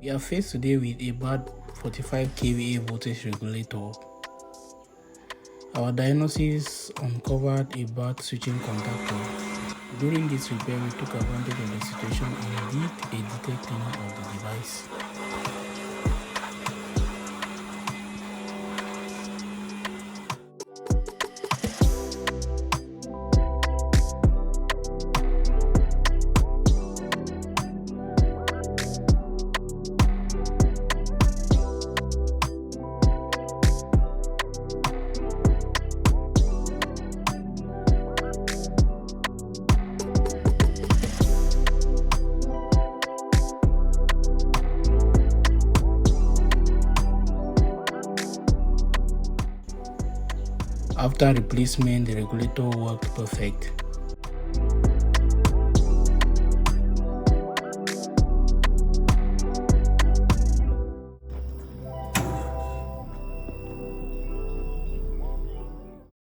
We are faced today with a bad 45 kVA voltage regulator. Our diagnosis uncovered a bad switching contactor. During this repair, we took advantage of the situation and did a detailed cleaning of the device. After replacement, the regulator worked perfect.